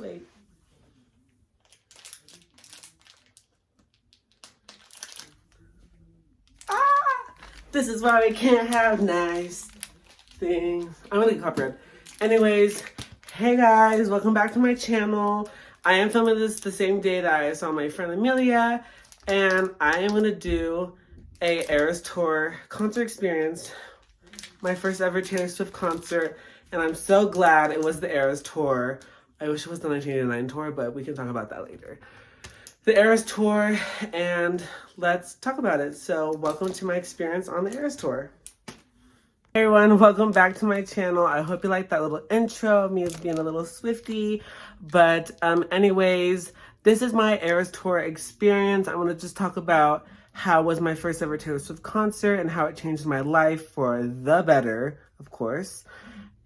Wait. This is why we can't have nice things. I'm gonna get copyrighted. Anyways, hey guys, welcome back to my channel. I am filming this the same day that I saw my friend Amelia, and I am gonna do a Eras Tour concert experience. My first ever Taylor Swift concert, and I'm so glad it was the Eras Tour. I wish it was the 1989 tour, but we can talk about that later. The Eras Tour, and let's talk about it. So welcome to my experience on the Eras Tour. Hey everyone, welcome back to my channel. I hope you liked that little intro of me being a little Swiftie. But anyways, this is my Eras Tour experience. I want to just talk about how was my first ever Taylor Swift concert and how it changed my life for the better, of course.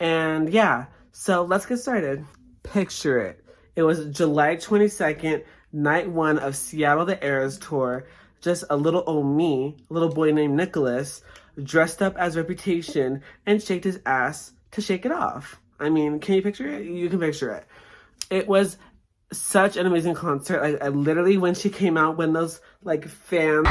And yeah, so let's get started. Picture it. It was July 22nd, night one of Seattle the Eras Tour. Just a little old me, a little boy named Nicholas, dressed up as Reputation and shaked his ass to shake it off. I mean, can you picture it? You can picture it. It was such an amazing concert. I literally, when she came out, when those like fans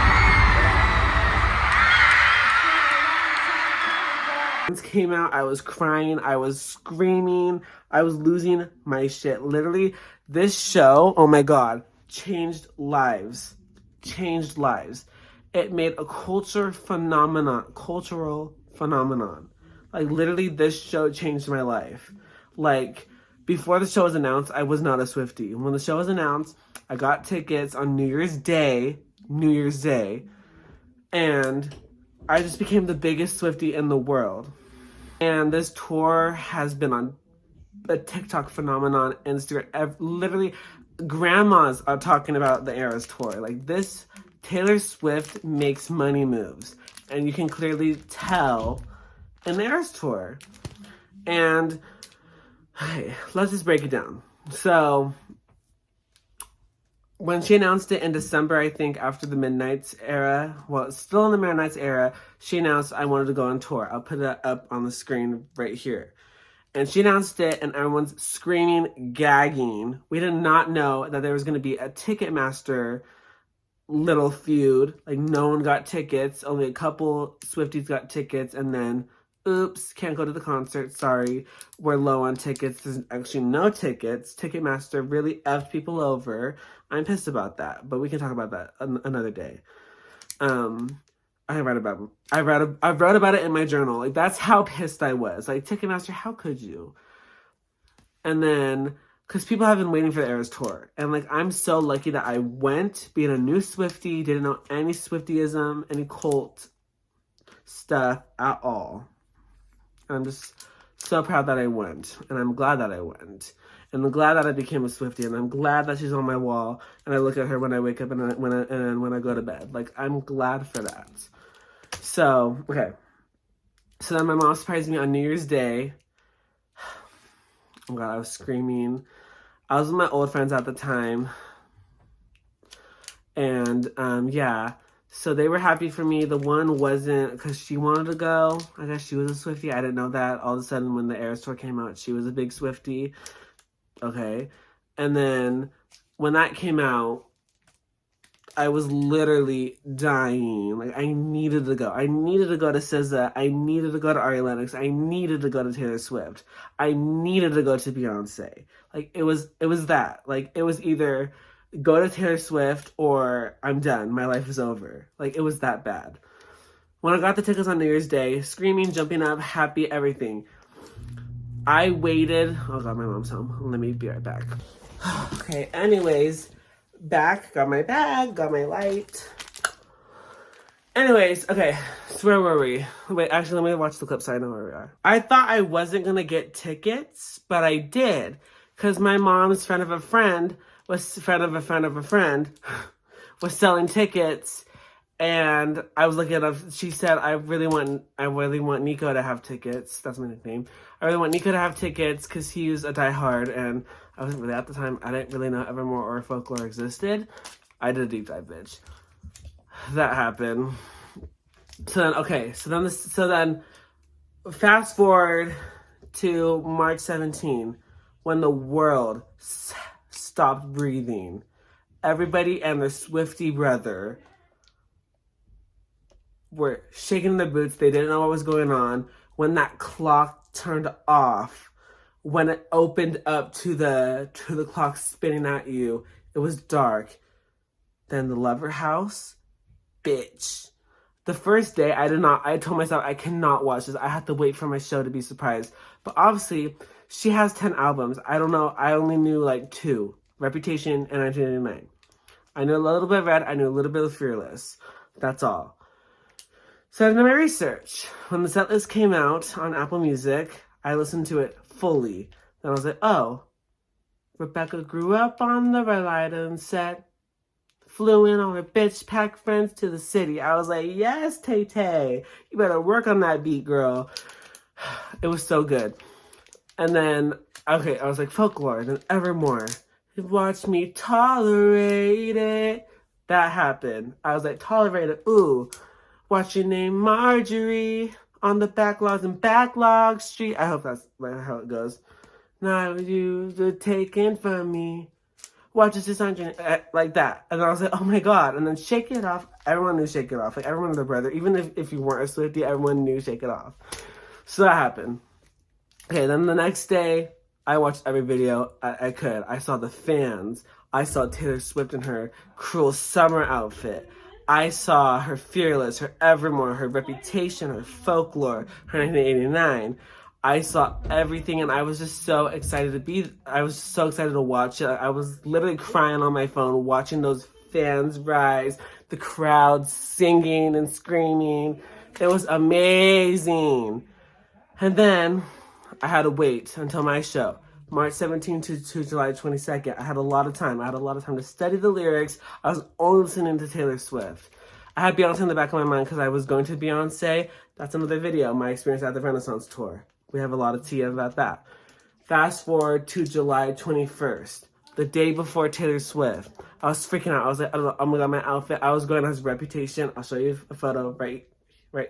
came out, I was crying, I was screaming, I was losing my shit. Literally, this show, oh my god, changed lives. Changed lives. It made a cultural phenomenon. Like, literally, this show changed my life. Like, before the show was announced, I was not a Swiftie. When the show was announced, I got tickets on New Year's Day, and I just became the biggest Swiftie in the world. And this tour has been on a TikTok phenomenon, Instagram, literally, grandmas are talking about the Eras Tour. Like, this Taylor Swift makes money moves, and you can clearly tell in the Eras Tour. And okay, let's just break it down. So when she announced it in December, I think after the Midnights era, well, still in the Midnights era, she announced I wanted to go on tour. I'll put it up on the screen right here. And she announced it, and everyone's screaming, gagging. We did not know that there was going to be a Ticketmaster little feud. Like, no one got tickets. Only a couple Swifties got tickets, and then, oops, can't go to the concert. Sorry, we're low on tickets. There's actually no tickets. Ticketmaster really effed people over. I'm pissed about that, but we can talk about that another day. I wrote about it in my journal. Like, that's how pissed I was. Like, Ticketmaster, how could you? And then, because people have been waiting for the Eras Tour. And, like, I'm so lucky that I went, being a new Swiftie, didn't know any Swiftyism, any cult stuff at all. And I'm just so proud that I went. And I'm glad that I went. And I'm glad that I became a Swiftie. And I'm glad that she's on my wall. And I look at her when I wake up and when I go to bed. Like, I'm glad for that. So, okay. So then my mom surprised me on New Year's Day. Oh god, I was screaming. I was with my old friends at the time. And, yeah. So they were happy for me. The one wasn't, because she wanted to go. I guess she was a Swiftie. I didn't know that. All of a sudden, when the Eras Tour came out, she was a big Swiftie. Okay. And then, when that came out, I was literally dying. Like, I needed to go. I needed to go to SZA. I needed to go to Ari Lennox. I needed to go to Taylor Swift. I needed to go to Beyonce. Like, it was that. Like, it was either go to Taylor Swift or I'm done. My life is over. Like, it was that bad. When I got the tickets on New Year's Day, screaming, jumping up, happy, everything. I waited. Oh god, my mom's home. Let me be right back. Okay, anyways. Back, got my bag, got my light. Anyways, okay, so where were we? Wait, actually, let me watch the clip so I know where we are. I thought I wasn't gonna get tickets, but I did. Because my mom's friend of a friend was selling tickets. And I was looking up, she said, I really want Nico to have tickets. That's my nickname. I really want Nico to have tickets because he's a diehard, and I wasn't really, at the time, I didn't really know Evermore or Folklore existed. I did a deep dive, bitch. That happened. So then, fast forward to March 17. when the world stopped breathing. Everybody and their Swiftie brother were shaking their boots. They didn't know what was going on. When that clock turned off, when it opened up to the clock spinning at you, it was dark. Then the Lover House, bitch. The first day, I told myself I cannot watch this. I have to wait for my show to be surprised. But obviously, she has 10 albums. I don't know. I only knew like 2. Reputation and 1989. I knew a little bit of Red. I knew a little bit of Fearless. That's all. So I did my research. When the setlist came out on Apple Music, I listened to it fully. Then I was like, oh, Rebecca grew up on the Red Light set. Flew in on her bitch pack friends to the city. I was like, yes, Tay-Tay. You better work on that beat, girl. It was so good. And then, okay, I was like, Folklore, then Evermore. Watch me tolerate it. That happened. I was like, tolerate it. Ooh. Watch your name, Marjorie. On the backlogs and Backlog Street. I hope that's how it goes. Now you were taken from me. Watch this on like that. And I was like, oh my God. And then Shake It Off. Everyone knew Shake It Off. Like everyone and their brother. Even if you weren't a Swiftie, everyone knew Shake It Off. So that happened. Okay, then the next day, I watched every video I could. I saw the fans. I saw Taylor Swift in her Cruel Summer outfit. I saw her Fearless, her Evermore, her Reputation, her Folklore, her 1989. I saw everything, and I was just so excited to watch it. I was literally crying on my phone, watching those fans rise, the crowd singing and screaming. It was amazing. And then I had to wait until my show, March 17th to July 22nd. I had a lot of time. I had a lot of time to study the lyrics. I was only listening to Taylor Swift. I had Beyonce in the back of my mind because I was going to Beyonce. That's another video, my experience at the Renaissance Tour. We have a lot of tea about that. Fast forward to July 21st, the day before Taylor Swift. I was freaking out. I was like, oh my God, my outfit. I was going as Reputation. I'll show you a photo right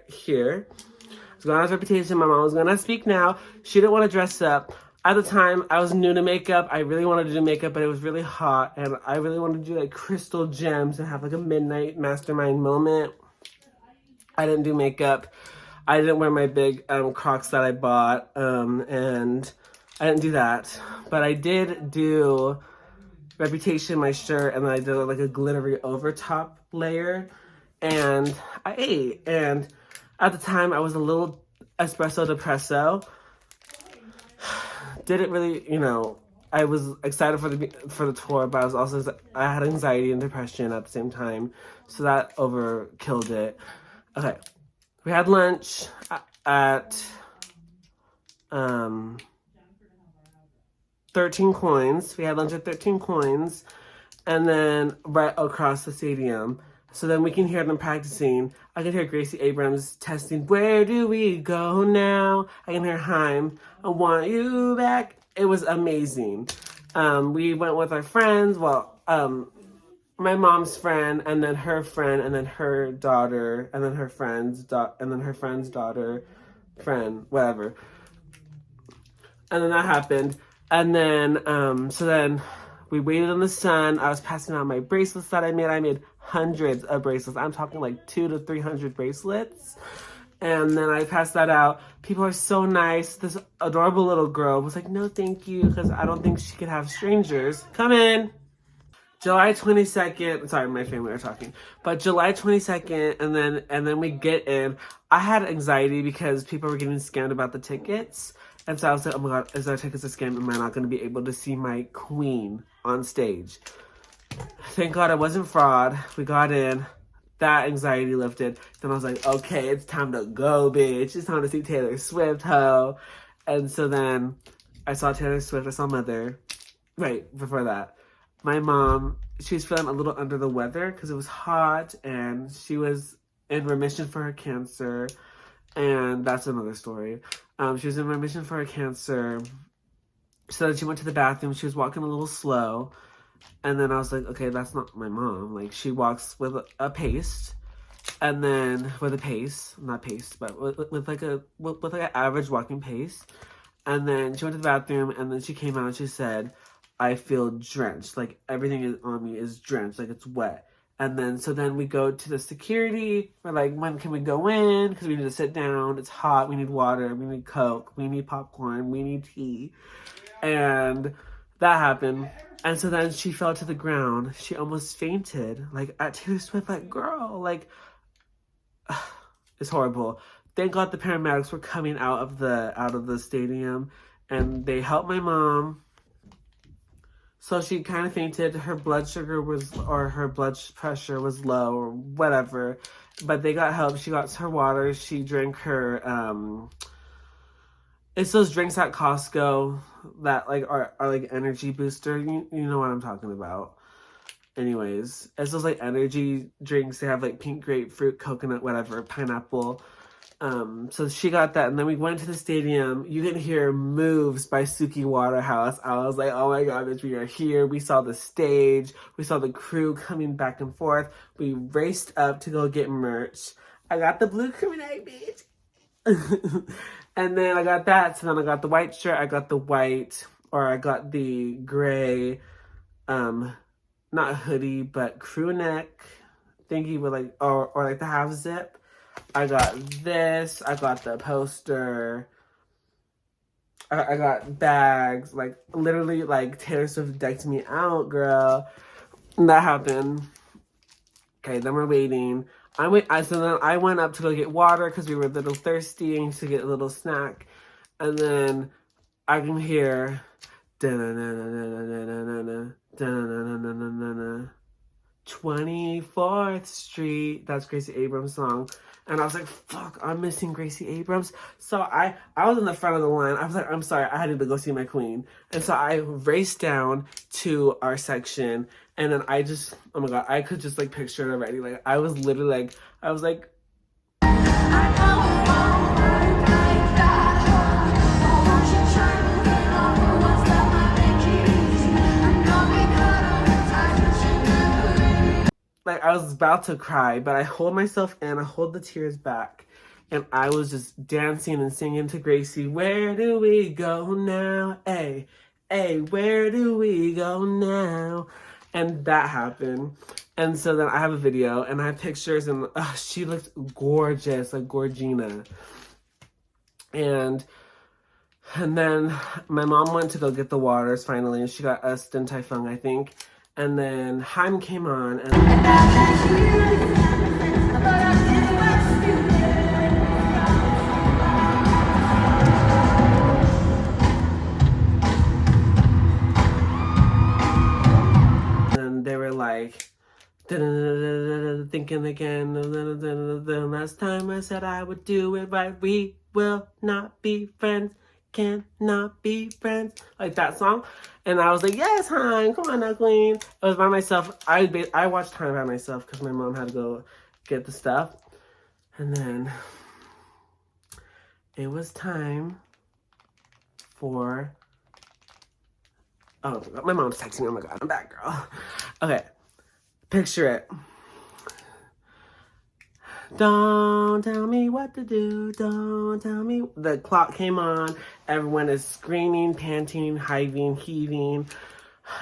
here. I was going as Reputation. My mom was going to Speak Now. She didn't want to dress up. At the time, I was new to makeup. I really wanted to do makeup, but it was really hot. And I really wanted to do like crystal gems and have like a midnight mastermind moment. I didn't do makeup. I didn't wear my big Crocs that I bought, and I didn't do that. But I did do Reputation, my shirt, and then I did like a glittery overtop layer, and I ate. And at the time, I was a little espresso depresso. Didn't really, I was excited for the tour, but I had anxiety and depression at the same time, so that overkilled it. Okay. We had lunch at 13 Coins. We had lunch at 13 Coins, and then right across the stadium. So then we can hear them practicing. I can hear Gracie Abrams testing, where do we go now? I can hear Haim, I want you back. It was amazing. We went with our friends. Well, my mom's friend, and then her friend, and then her daughter, and then her friend's daughter, friend, whatever. And then that happened. And then, so then we waited in the sun. I was passing out my bracelets that I made. I made hundreds of bracelets. I'm talking like 200 to 300 bracelets. And then I passed that out. People are so nice. This adorable little girl was like, no, thank you, because I don't think she could have strangers. Come in. July 22nd, sorry, my family are talking, but July 22nd, and then we get in. I had anxiety because people were getting scammed about the tickets, and so I was like, oh my God, is our tickets a scam? Am I not going to be able to see my queen on stage? Thank God it wasn't fraud. We got in. That anxiety lifted. Then I was like, okay, it's time to go, bitch. It's time to see Taylor Swift, ho. And so then I saw Taylor Swift. I saw Mother. Right, before that. My mom, she was feeling a little under the weather because it was hot, and she was in remission for her cancer, and that's another story. She was in remission for her cancer, so then she went to the bathroom. She was walking a little slow, and then I was like, okay, that's not my mom. Like, she walks with a pace, and then with a pace, not pace, but with like an average walking pace. And then she went to the bathroom, and then she came out and she said, I feel drenched. Like, everything is on me is drenched. Like, it's wet. And then, so then we go to the security. We're like, when can we go in? Because we need to sit down. It's hot. We need water. We need Coke. We need popcorn. We need tea. And that happened. And so then she fell to the ground. She almost fainted. Like, at Taylor Swift, like, girl, like, it's horrible. Thank God the paramedics were coming out of the stadium, and they helped my mom. So she kind of fainted. Her blood sugar her blood pressure was low or whatever. But they got help. She got her water. She drank her, it's those drinks at Costco that like are like energy booster. You know what I'm talking about. Anyways, it's those like energy drinks. They have like pink grapefruit, coconut, whatever, pineapple. So she got that, and then we went to the stadium. You can hear Moves by Suki Waterhouse. I was like, oh my god, bitch, we are here. We saw the stage. We saw the crew coming back and forth. We raced up to go get merch. I got the blue cream and egg, bitch. And then I got that. So then I got the white shirt. I got the gray, not hoodie, but crew neck thingy with like, or like the half zip. I got this. I got the poster. I got bags. Like, literally, like, Taylor Swift decked me out, girl. And that happened. Okay, then we're waiting. So then I went up to go get water because we were a little thirsty and to get a little snack. And then I can hear 24th Street. That's Gracie Abrams' song. And I was like, fuck, I'm missing Gracie Abrams. So I was in the front of the line. I was like, I'm sorry, I had to go see my queen. And so I raced down to our section. And then I just, oh my god, I could just like picture it already. Like, I was literally like, I was like, like, I was about to cry, but I hold myself in, I hold the tears back, and I was just dancing and singing to Gracie, where do we go now? Hey, hey, where do we go now? And that happened. And so then I have a video, and I have pictures, and she looked gorgeous, like Gorgina. And then my mom went to go get the waters finally, and she got us Din Tai Fung, I think. And then Haim came on, and they were like, thinking again. Last time I said I would do it right. We will not be friends. Cannot be friends. Like that song. And I was like, yes, hon, come on now, queen. I was by myself. I watched time by myself because my mom had to go get the stuff. And then it was time for, oh, my mom's texting me. Oh my god, I'm back, girl. Okay, picture it. Don't tell me what to do. Don't tell me. The clock came on. Everyone is screaming, panting, hiving, heaving.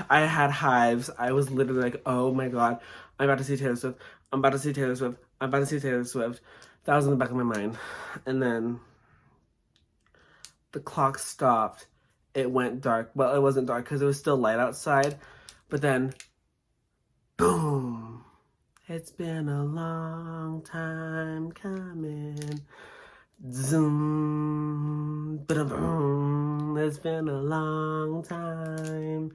I had hives. I was literally like, oh my god, I'm about to see Taylor Swift. I'm about to see Taylor Swift. I'm about to see Taylor Swift. That was in the back of my mind. And then the clock stopped. It went dark. Well, it wasn't dark because it was still light outside. But then, boom. It's been a long time coming. Zoom. Ba-da-boom. It's been a long time.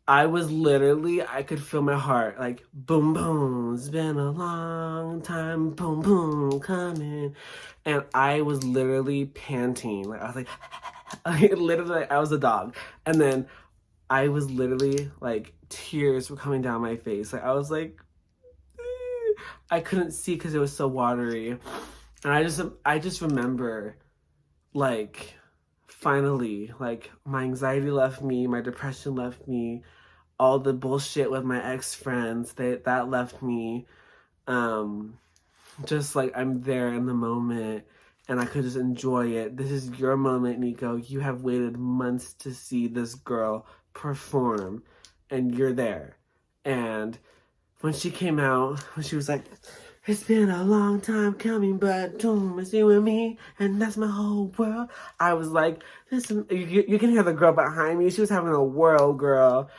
I was literally, I could feel my heart like boom, boom. It's been a long time. Boom, boom, coming. And I was literally panting. Like, I was like, literally, I was a dog. And then I was literally like, tears were coming down my face. Like, I was like, I couldn't see because it was so watery. And I just remember, like, finally, like, my anxiety left me, my depression left me, all the bullshit with my ex-friends, that left me. Just, like, I'm there in the moment. and I could just enjoy it. This is your moment, Nico. You have waited months to see this girl perform, and you're there. And when she came out, when she was like, it's been a long time coming, but boom, it's you and me, and that's my whole world. I was like, listen, you can hear the girl behind me. She was having a whirl, girl.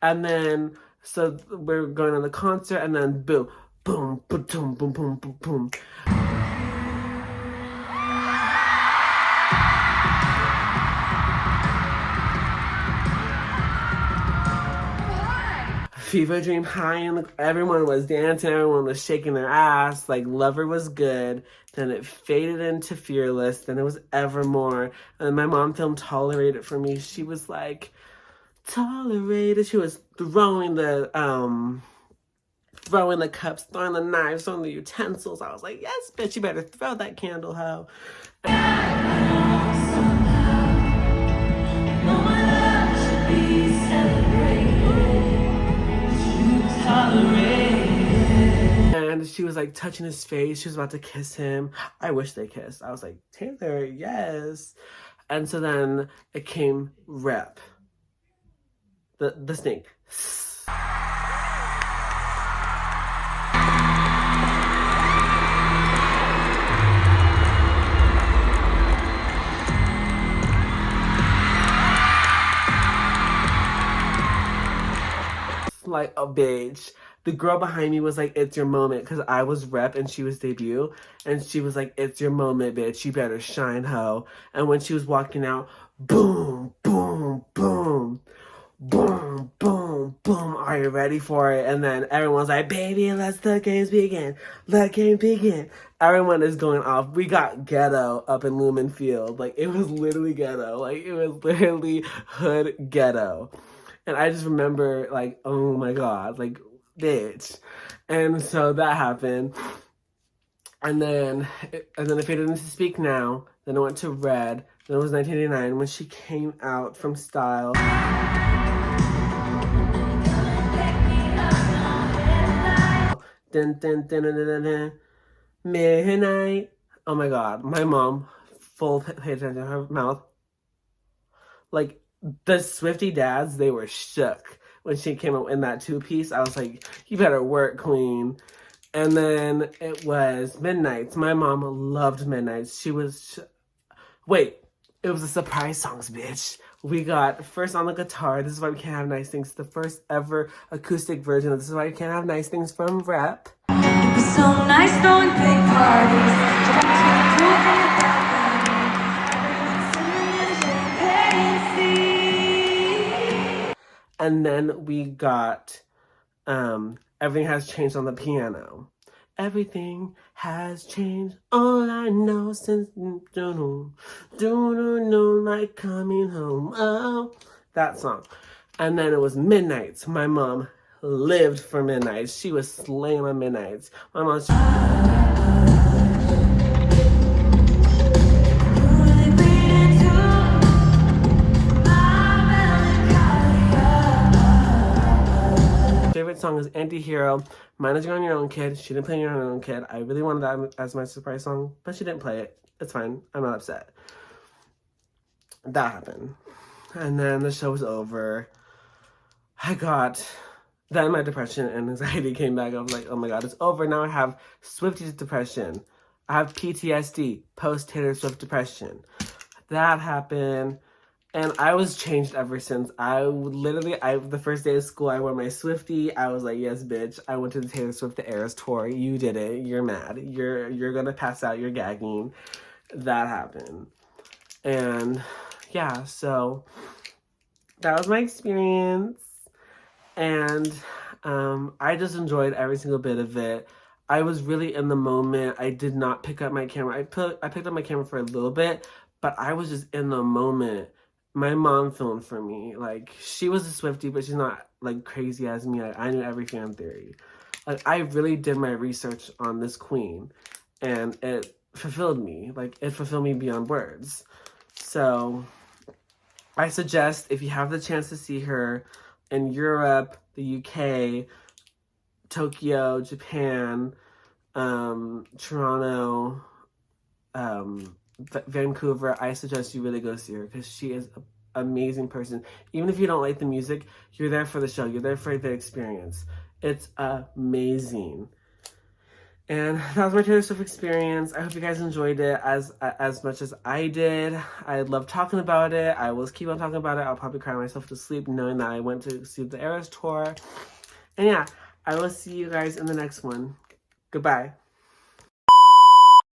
And then, so we're going on the concert, and then boom, boom, boom, boom, boom, boom, boom, boom. Fever Dream High, and everyone was dancing, everyone was shaking their ass, like Lover was good, then it faded into Fearless, then it was Evermore, and my mom filmed Tolerate It for me. She was like, Tolerate It. She was throwing the cups, throwing the knives, throwing the utensils. I was like, yes, bitch, you better throw that candle, hoe. And she was like touching his face. She was about to kiss him. I wish they kissed. I was like, Taylor, yes. And so then it came Rep. The snake. Like a bitch. The girl behind me was like, it's your moment, because I was Rep and she was Debut, and she was like, it's your moment, bitch, you better shine, hoe. And when she was walking out, boom, boom, boom, boom, boom, boom. Are you ready for it? And then everyone's like, baby, let's the games begin. Let games begin. Everyone is going off. We got ghetto up in Lumen Field. Like, it was literally ghetto. Like, it was literally hood ghetto. And I just remember, like, oh my God, like, bitch. And so that happened. And then it faded into Speak Now. Then it went to Red. Then it was 1989 when she came out from Style. Dun, dun, dun, dun, dun, dun. Midnight. Oh my God. My mom, full pay attention to her mouth. Like, the Swiftie dads, they were shook when she came out in that two-piece. I was like, you better work, queen. And then it was Midnights. My mom loved Midnights. She was... Wait, it was the surprise songs, bitch. We got first on the guitar, This Is Why We Can't Have Nice Things, the first ever acoustic version of This Is Why We Can't Have Nice Things from Rep. It was so nice throwing big parties. And then we got Everything Has Changed on the piano. Everything has changed. All I know since don't know like coming home. Oh, that song. And then it was Midnights. My mom lived for Midnights. She was slaying on Midnights. My mom's... favorite song is Anti-Hero. Managing on Your Own Kid. She didn't play On Your Own Kid. I really wanted that as my surprise song, but she didn't play it. It's fine. I'm not upset. That happened. And then the show was over. Then my depression and anxiety came back. I was like, oh my God, it's over. Now I have Swiftie depression. I have PTSD, post-Taylor Swift depression. That happened. And I was changed ever since. The first day of school, I wore my Swiftie. I was like, yes, bitch. I went to the Taylor Swift The Eras Tour. You did it. You're mad. You're gonna pass out. You're gagging. That happened. And yeah, so that was my experience. And I just enjoyed every single bit of it. I was really in the moment. I did not pick up my camera. I picked up my camera for a little bit, but I was just in the moment. My mom filmed for me. Like, she was a Swiftie, but she's not, like, crazy as me. Like, I knew every fan theory. Like, I really did my research on this queen, and it fulfilled me. Like, it fulfilled me beyond words. So, I suggest, if you have the chance to see her in Europe, the UK, Tokyo, Japan, Toronto, Vancouver, I suggest you really go see her because she is an amazing person. Even if you don't like the music, you're there for the show. You're there for the experience. It's amazing. And that was my Taylor Swift experience. I hope you guys enjoyed it as much as I did. I love talking about it. I will keep on talking about it. I'll probably cry myself to sleep knowing that I went to see the Eras Tour. And yeah, I will see you guys in the next one. Goodbye.